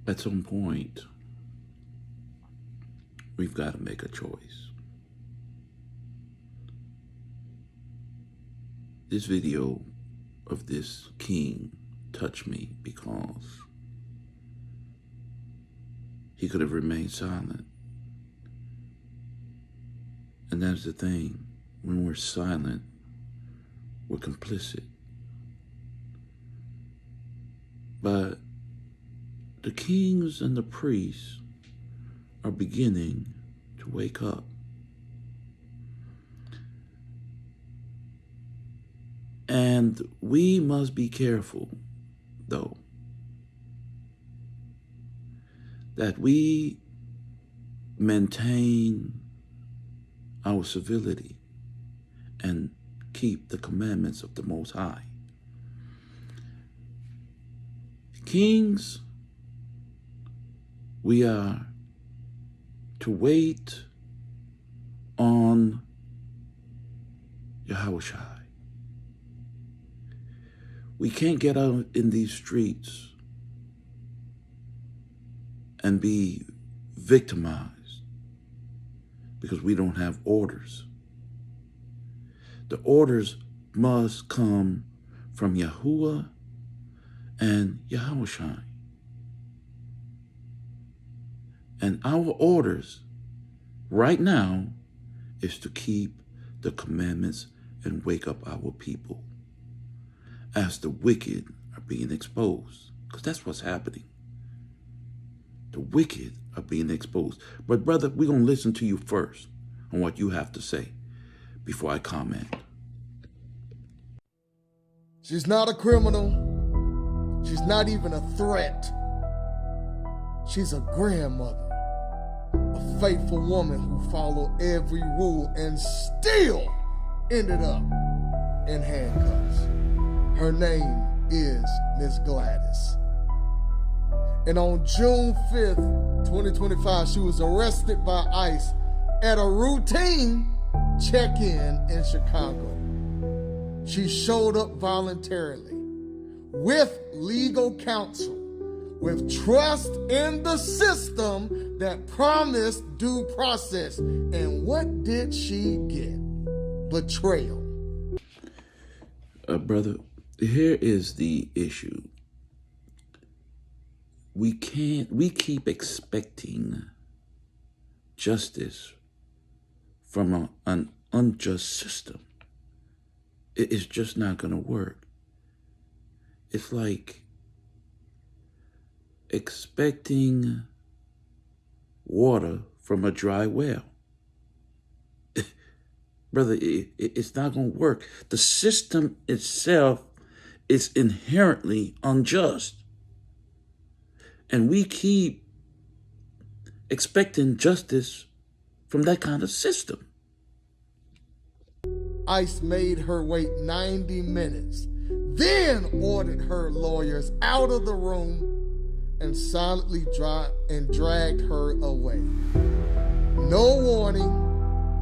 At some point, we've got to make a choice. This video of this king touched me because he could have remained silent. And that's the thing. When we're silent, we're complicit. But the kings and the priests are beginning to wake up. And we must be careful, though, that we maintain our civility and keep the commandments of the Most High. Kings, we are to wait on Yahushua. We can't get out in these streets and be victimized because we don't have orders. The orders must come from Yahuwah and Yahushua. And our orders right now is to keep the commandments and wake up our people as the wicked are being exposed. Because that's what's happening. The wicked are being exposed. But brother, we're going to listen to you first on what you have to say before I comment. She's not a criminal. She's not even a threat. She's a grandmother, a faithful woman who followed every rule and still ended up in handcuffs. Her name is Miss Gladys. And on June 5th, 2025, she was arrested by ICE at a routine check-in in Chicago. She showed up voluntarily with legal counsel, with trust in the system that promised due process. And what did she get? Betrayal. Brother, here is the issue. We keep expecting justice from an unjust system. It's just not going to work. It's like expecting water from a dry well. Brother, it's not going to work. The system itself is inherently unjust. And we keep expecting justice from that kind of system. ICE made her wait 90 minutes, then ordered her lawyers out of the room and silently dragged her away. No warning,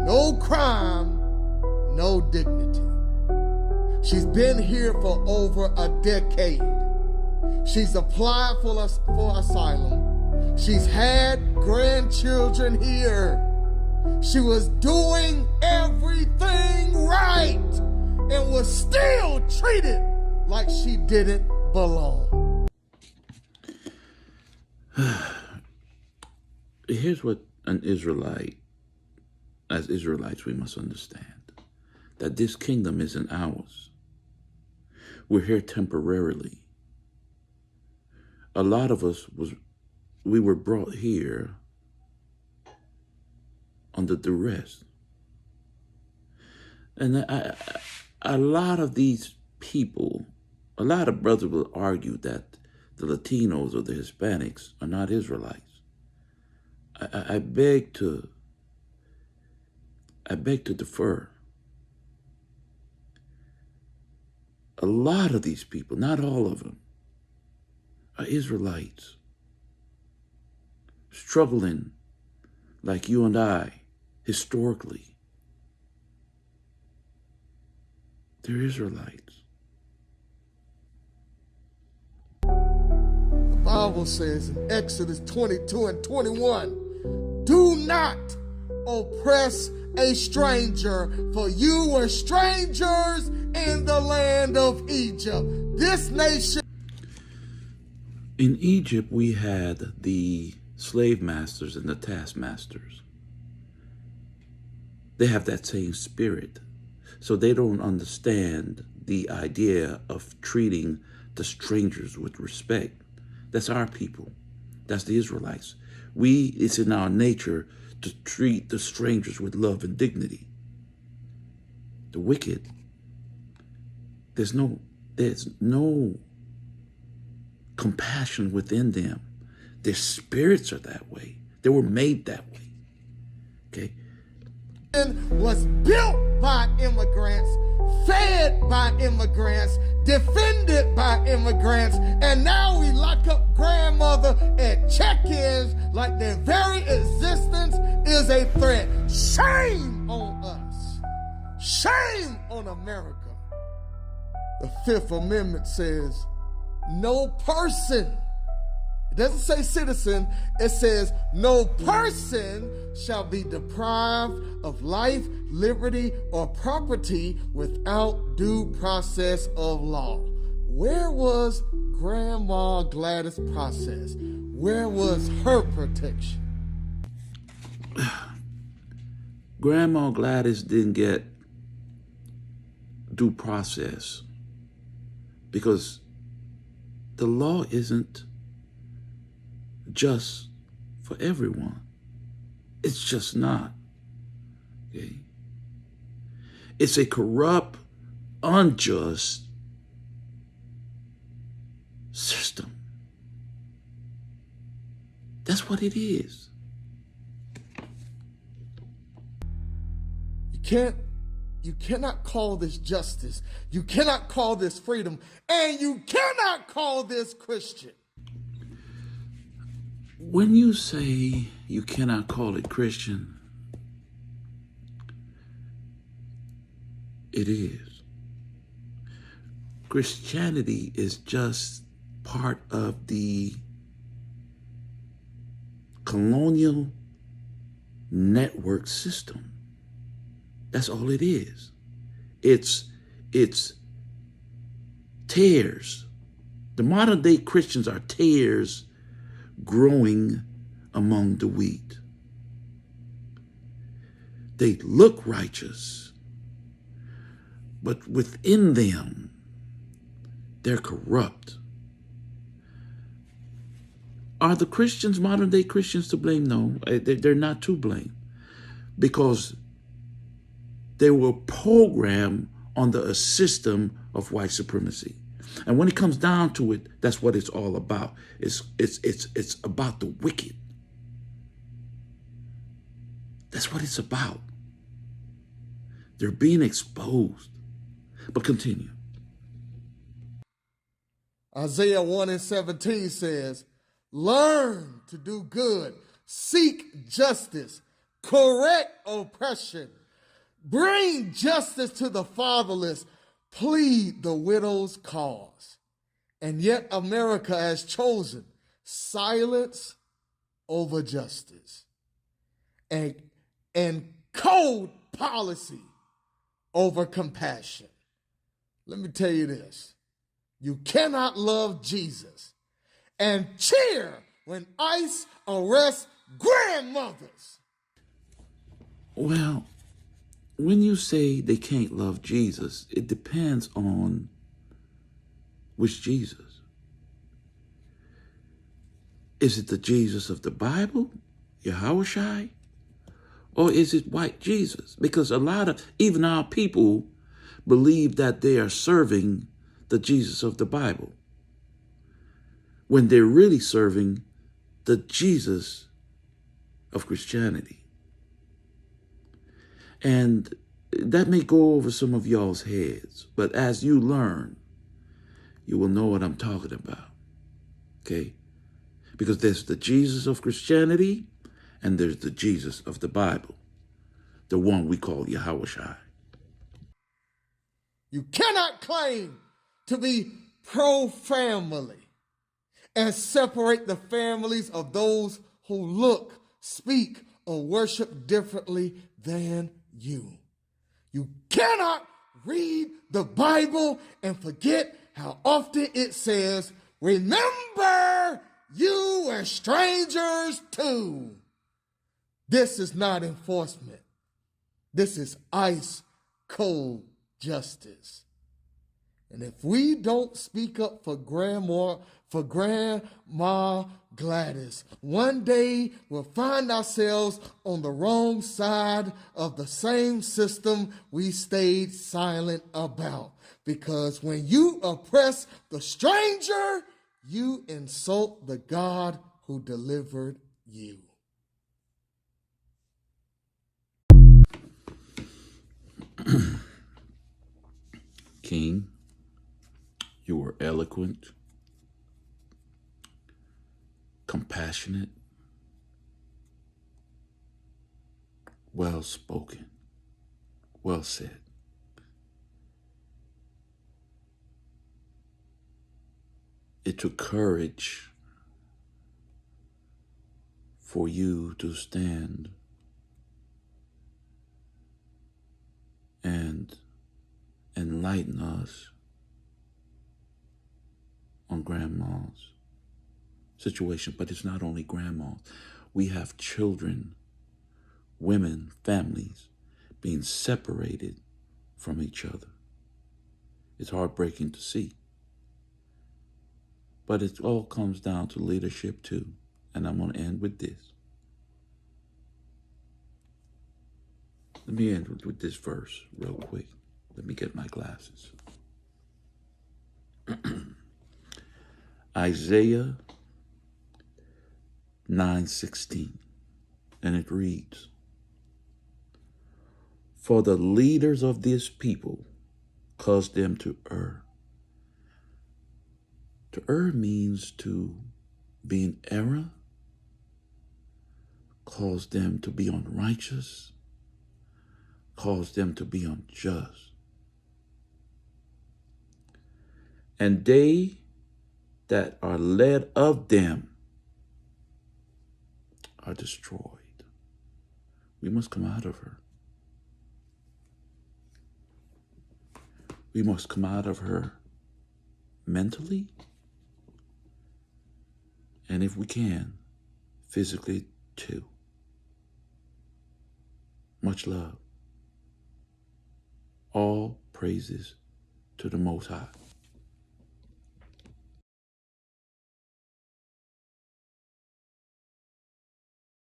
no crime, no dignity. She's been here for over a decade. She's applied for asylum. She's had grandchildren here. She was doing everything right and was still treated like she didn't belong. Here's what an Israelite, as Israelites, we must understand. That this kingdom isn't ours. We're here temporarily. A lot of us we were brought here under duress. And a lot of these people, a lot of brothers will argue that the Latinos or the Hispanics are not Israelites. I beg to defer. A lot of these people, not all of them, are Israelites, struggling like you and I, historically. They're Israelites. The Bible says in Exodus 22 and 21, do not oppress a stranger, for you were strangers in the land of Egypt. This nation. In Egypt, we had the slave masters and the taskmasters. They have that same spirit. So they don't understand the idea of treating the strangers with respect. That's our people. That's the Israelites. It's in our nature to treat the strangers with love and dignity. The wicked, there's no compassion within them. Their spirits are that way. They were made that way. Okay? Was built by immigrants, fed by immigrants, defended by immigrants, and now we lock up grandmother at check-ins like their very existence is a threat. Shame on us. Shame on America. The Fifth Amendment says, no person, it doesn't say citizen, it says no person shall be deprived of life, liberty, or property without due process of law. Where was Grandma Gladys' process? Where was her protection? Grandma Gladys didn't get due process because the law isn't just for everyone. It's just not. Okay? It's a corrupt, unjust system. That's what it is. You cannot call this justice. You cannot call this freedom. And you cannot call this Christian. When you say you cannot call it Christian, it is. Christianity is just part of the colonial network system. That's all it is. It's tares. The modern day Christians are tares growing among the wheat. They look righteous, but within them, they're corrupt. Are the Christians, modern day Christians, to blame? No, they're not to blame, because they were programmed under a system of white supremacy. And when it comes down to it, that's what it's all about. It's about the wicked. That's what it's about. They're being exposed. But continue. Isaiah 1 and 17 says, learn to do good, seek justice, correct oppression, bring justice to the fatherless, plead the widow's cause. And yet America has chosen silence over justice and cold policy over compassion. Let me tell you this. You cannot love Jesus and cheer when ICE arrests grandmothers. Well, when you say they can't love Jesus, it depends on which Jesus. Is it the Jesus of the Bible, Yahushua, or is it white Jesus? Because a lot of, even our people, believe that they are serving the Jesus of the Bible, when they're really serving the Jesus of Christianity. And that may go over some of y'all's heads, but as you learn, you will know what I'm talking about, okay? Because there's the Jesus of Christianity and there's the Jesus of the Bible, the one we call Yahushua. You cannot claim to be pro-family and separate the families of those who look, speak, or worship differently than you. You cannot read the Bible and forget how often it says, remember you were strangers too. This is not enforcement. This is ice cold justice. And if we don't speak up for Grandma Gladys, one day we'll find ourselves on the wrong side of the same system we stayed silent about. Because when you oppress the stranger, you insult the God who delivered you. King, you were eloquent, compassionate, well spoken, well said. It took courage for you to stand and enlighten us on Grandma's situation. But it's not only Grandma's. We have children, women, families being separated from each other. It's heartbreaking to see. But it all comes down to leadership too. And I'm going to end with this. Let me end with this verse real quick. Let me get my glasses. Isaiah 9:16. And it reads, for the leaders of this people cause them to err. To err means to be in error, cause them to be unrighteous, cause them to be unjust. And they that are led of them are destroyed. We must come out of her. We must come out of her mentally, and if we can, physically too. Much love. All praises to the Most High.